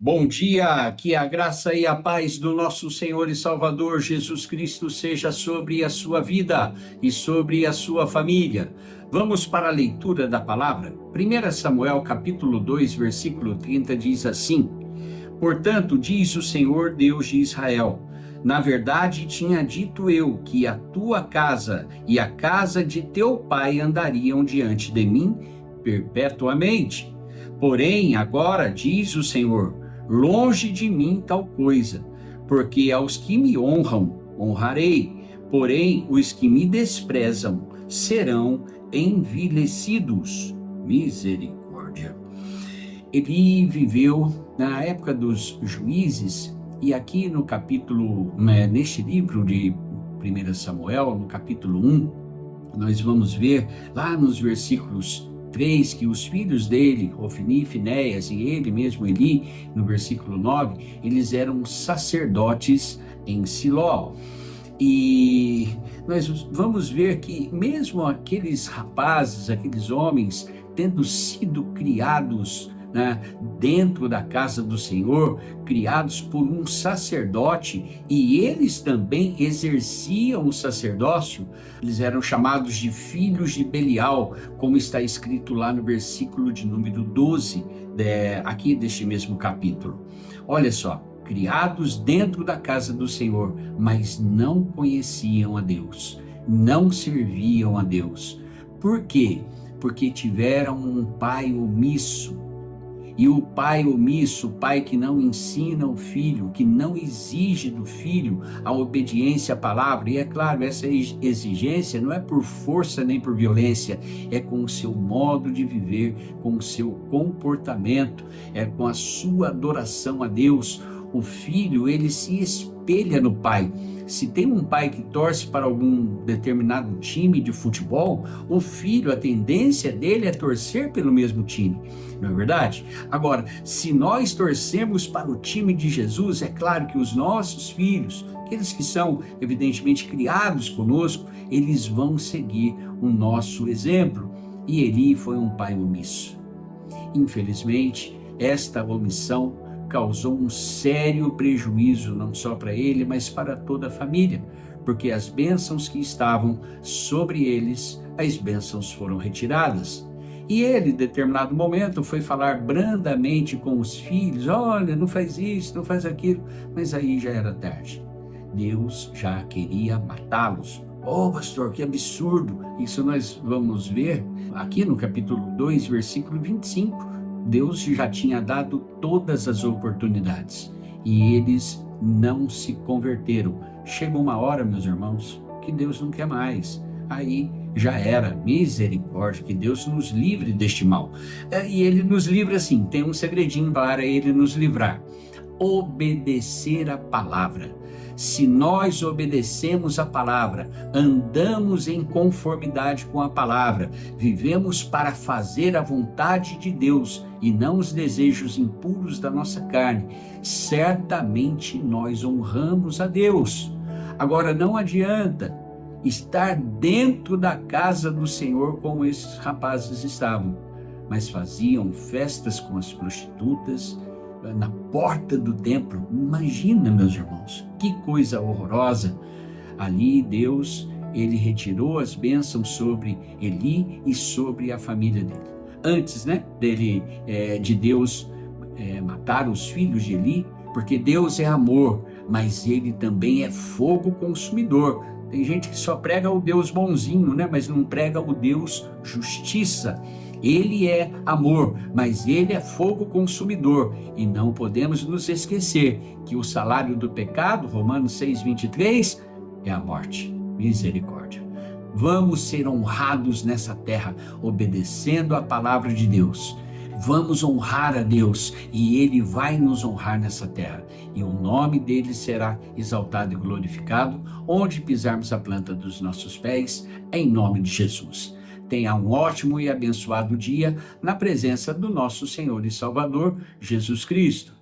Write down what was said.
Bom dia, que a graça e a paz do nosso Senhor e Salvador Jesus Cristo seja sobre a sua vida e sobre a sua família. Vamos para a leitura da palavra. 1 Samuel capítulo 2, versículo 30 diz assim: Portanto, diz o Senhor Deus de Israel, na verdade tinha dito eu que a tua casa e a casa de teu pai andariam diante de mim perpetuamente. Porém, agora diz o Senhor, longe de mim tal coisa, porque aos que me honram, honrarei, porém os que me desprezam serão envilecidos. Misericórdia. Ele viveu na época dos juízes, e aqui no capítulo, neste livro de 1 Samuel, no capítulo 1, nós vamos ver lá nos versículos 3, que os filhos dele, Ofni, Finéias e ele mesmo, Eli, no versículo 9, eles eram sacerdotes em Siló. E nós vamos ver que mesmo aqueles rapazes, aqueles homens, tendo sido criados dentro da casa do Senhor, criados por um sacerdote, e eles também exerciam o sacerdócio, eles eram chamados de filhos de Belial, como está escrito lá no versículo de número 12, aqui deste mesmo capítulo. Olha só, criados dentro da casa do Senhor, mas não conheciam a Deus, não serviam a Deus. Por quê? Porque tiveram um pai omisso. E o pai omisso, o pai que não ensina o filho, que não exige do filho a obediência à palavra. E é claro, essa exigência não é por força nem por violência, é com o seu modo de viver, com o seu comportamento, é com a sua adoração a Deus. O filho, ele se espelha no pai. Se tem um pai que torce para algum determinado time de futebol, o filho, a tendência dele é torcer pelo mesmo time, não é verdade? Agora, se nós torcemos para o time de Jesus, é claro que os nossos filhos, aqueles que são evidentemente criados conosco, eles vão seguir o nosso exemplo. E Eli foi um pai omisso. Infelizmente, esta omissão causou um sério prejuízo, não só para ele, mas para toda a família, porque as bênçãos que estavam sobre eles, as bênçãos foram retiradas. E ele, em determinado momento, foi falar brandamente com os filhos: olha, não faz isso, não faz aquilo, mas aí já era tarde. Deus já queria matá-los. Oh, pastor, que absurdo! Isso nós vamos ver aqui no capítulo 2, versículo 25. Deus já tinha dado todas as oportunidades e eles não se converteram. Chegou uma hora, meus irmãos, que Deus não quer mais. Aí já era. Misericórdia, que Deus nos livre deste mal. E ele nos livra assim, tem um segredinho para ele nos livrar: obedecer a palavra. Se nós obedecemos a palavra, andamos em conformidade com a palavra, vivemos para fazer a vontade de Deus e não os desejos impuros da nossa carne, certamente nós honramos a Deus. Agora, não adianta estar dentro da casa do Senhor como esses rapazes estavam, mas faziam festas com as prostitutas na porta do templo. Imagina, meus irmãos, que coisa horrorosa. Ali Deus, ele retirou as bênçãos sobre Eli e sobre a família dele. Antes, de Deus matar os filhos de Eli, porque Deus é amor, mas ele também é fogo consumidor. Tem gente que só prega o Deus bonzinho, mas não prega o Deus justiça. Ele é amor, mas ele é fogo consumidor. E não podemos nos esquecer que o salário do pecado, Romanos 6:23, é a morte. Misericórdia. Vamos ser honrados nessa terra, obedecendo a palavra de Deus. Vamos honrar a Deus e Ele vai nos honrar nessa terra. E o nome dele será exaltado e glorificado onde pisarmos a planta dos nossos pés, em nome de Jesus. Tenha um ótimo e abençoado dia na presença do nosso Senhor e Salvador, Jesus Cristo.